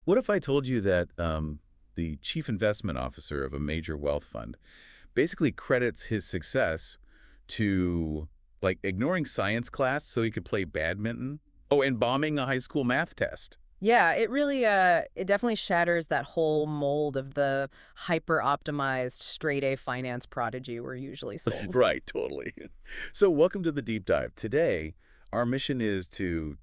What if I told you that the chief investment officer of a major wealth fund basically credits his success to, like, ignoring science class so he could play badminton? Oh, and bombing a high school math test. Yeah, it really, it definitely shatters that whole mold of the hyper-optimized straight-A finance prodigy we're usually sold. Right, totally. So welcome to the deep dive. Today, our mission is to,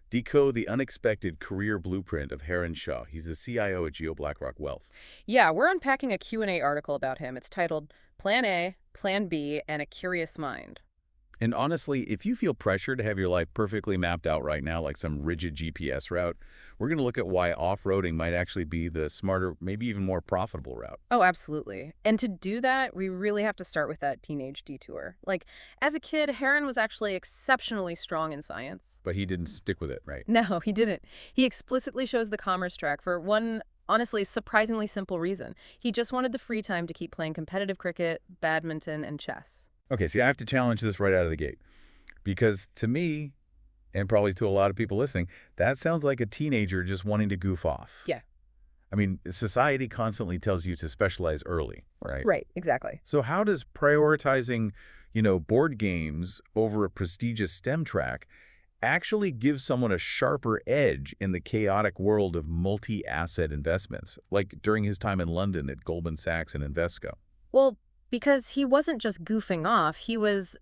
decode the unexpected career blueprint of Herin Shah. He's the CIO at Geo BlackRock Wealth. Yeah, we're unpacking a Q&A article about him. It's titled Plan A, Plan B, and a Curious Mind. And honestly, if you feel pressure to have your life perfectly mapped out right now, like some rigid GPS route, we're going to look at why off-roading might actually be the smarter, maybe even more profitable route. Oh, absolutely. And to do that, we really have to start with that teenage detour. Like, as a kid, Heron was actually exceptionally strong in science. But he didn't stick with it, right? No, he didn't. He explicitly chose the commerce track for one, honestly, surprisingly simple reason. He just wanted the free time to keep playing competitive cricket, badminton, and chess. Okay, see, I have to challenge this right out of the gate. Because to me, and probably to a lot of people listening, that sounds like a teenager just wanting to goof off. Yeah. I mean, society constantly tells you to specialize early, right? Right, exactly. So how does prioritizing, board games over a prestigious STEM track actually give someone a sharper edge in the chaotic world of multi-asset investments, like during his time in London at Goldman Sachs and Invesco? Well, because he wasn't just goofing off, he was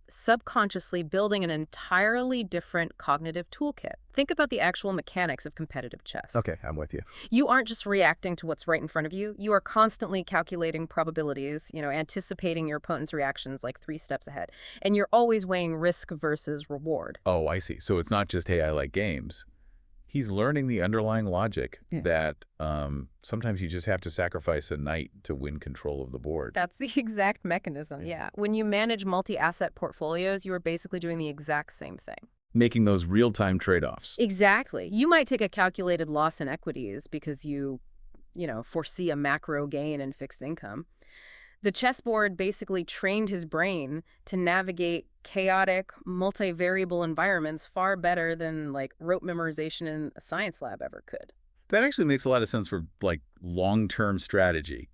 subconsciously building an entirely different cognitive toolkit. Think about the actual mechanics of competitive chess. Okay, I'm with you. You aren't just reacting to what's right in front of you. You are constantly calculating probabilities, anticipating your opponent's reactions like 3 steps ahead. And you're always weighing risk versus reward. Oh, I see. So it's not just, hey, I like games. He's learning the underlying logic that sometimes you just have to sacrifice a knight to win control of the board. That's the exact mechanism, yeah. When you manage multi-asset portfolios, you are basically doing the exact same thing. Making those real-time trade-offs. Exactly. You might take a calculated loss in equities because you foresee a macro gain in fixed income. The chessboard basically trained his brain to navigate chaotic, multivariable environments far better than, like, rote memorization in a science lab ever could. That actually makes a lot of sense for, like, long-term strategy.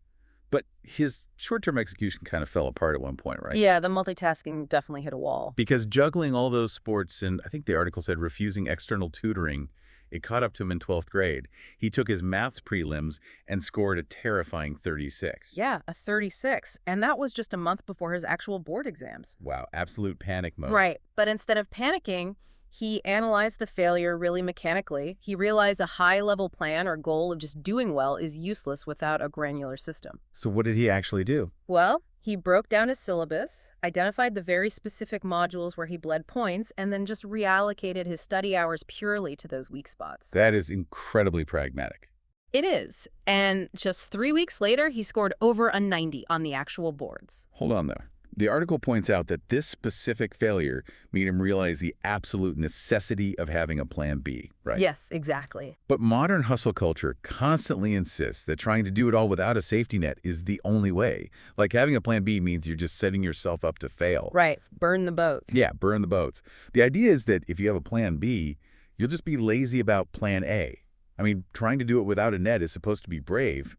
But his short-term execution kind of fell apart at one point, right? Yeah, the multitasking definitely hit a wall. Because juggling all those sports, and I think the article said refusing external tutoring, it caught up to him in 12th grade. He took his maths prelims and scored a terrifying 36. Yeah, a 36. And that was just a month before his actual board exams. Wow, absolute panic mode. Right. But instead of panicking, he analyzed the failure really mechanically. He realized a high-level plan or goal of just doing well is useless without a granular system. So what did he actually do? Well, he broke down his syllabus, identified the very specific modules where he bled points, and then just reallocated his study hours purely to those weak spots. That is incredibly pragmatic. It is. And just 3 weeks later, he scored over a 90 on the actual boards. Hold on there. The article points out that this specific failure made him realize the absolute necessity of having a plan B, right? Yes, exactly. But modern hustle culture constantly insists that trying to do it all without a safety net is the only way. Like, having a plan B means you're just setting yourself up to fail. Right. Burn the boats. Yeah, burn the boats. The idea is that if you have a plan B, you'll just be lazy about plan A. I mean, trying to do it without a net is supposed to be brave.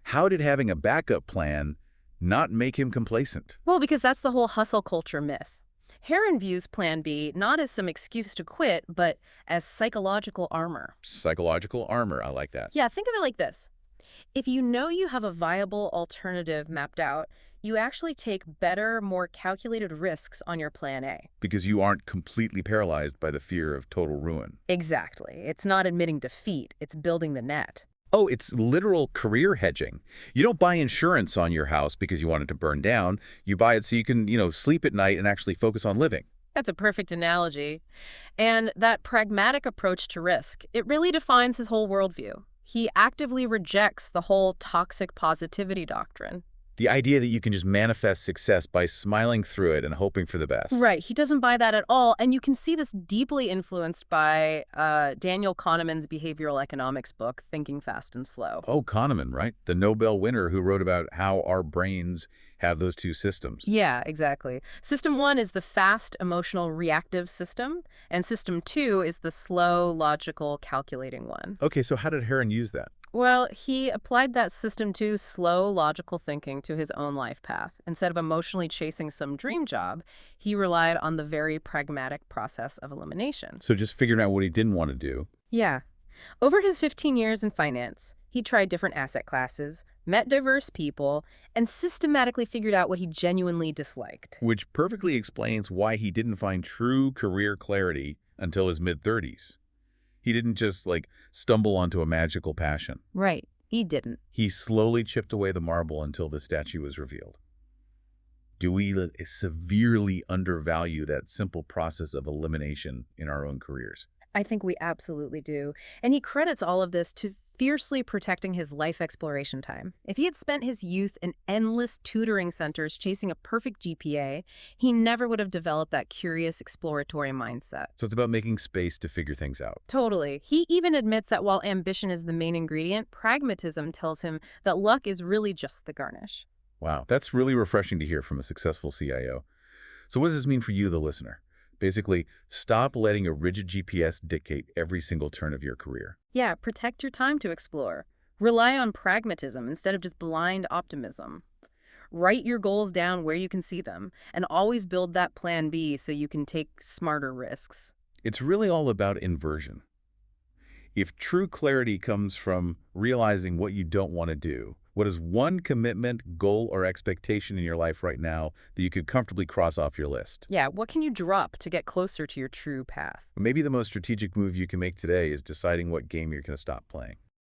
How did having a backup plan not make him complacent? Well, because that's the whole hustle culture myth. Heron views Plan B not as some excuse to quit, but as psychological armor. Psychological armor, I like that. Yeah, think of it like this. If you know you have a viable alternative mapped out, you actually take better, more calculated risks on your Plan A. Because you aren't completely paralyzed by the fear of total ruin. Exactly. It's not admitting defeat, it's building the net. Oh, it's literal career hedging. You don't buy insurance on your house because you want it to burn down. You buy it so you can, sleep at night and actually focus on living. That's a perfect analogy. And that pragmatic approach to risk, it really defines his whole worldview. He actively rejects the whole toxic positivity doctrine. The idea that you can just manifest success by smiling through it and hoping for the best. Right. He doesn't buy that at all. And you can see this deeply influenced by Daniel Kahneman's behavioral economics book, Thinking Fast and Slow. Oh, Kahneman, right? The Nobel winner who wrote about how our brains have those two systems. Yeah, exactly. System 1 is the fast, emotional, reactive system, and System 2 is the slow, logical, calculating one. Okay, so how did Herin use that? Well, he applied that System 2 slow, logical thinking to his own life path. Instead of emotionally chasing some dream job, he relied on the very pragmatic process of elimination. So just figuring out what he didn't want to do. Yeah. Over his 15 years in finance, he tried different asset classes, met diverse people, and systematically figured out what he genuinely disliked. Which perfectly explains why he didn't find true career clarity until his mid-30s. He didn't just, stumble onto a magical passion. Right. He didn't. He slowly chipped away the marble until the statue was revealed. Do we severely undervalue that simple process of elimination in our own careers? I think we absolutely do. And he credits all of this to fiercely protecting his life exploration time. If he had spent his youth in endless tutoring centers chasing a perfect GPA, he never would have developed that curious, exploratory mindset. So it's about making space to figure things out. Totally. He even admits that while ambition is the main ingredient, pragmatism tells him that luck is really just the garnish. Wow, that's really refreshing to hear from a successful CIO. So what does this mean for you, the listener? Basically, stop letting a rigid GPS dictate every single turn of your career. Yeah, protect your time to explore. Rely on pragmatism instead of just blind optimism. Write your goals down where you can see them, and always build that plan B so you can take smarter risks. It's really all about inversion. If true clarity comes from realizing what you don't want to do, what is one commitment, goal, or expectation in your life right now that you could comfortably cross off your list? Yeah, what can you drop to get closer to your true path? Maybe the most strategic move you can make today is deciding what game you're going to stop playing.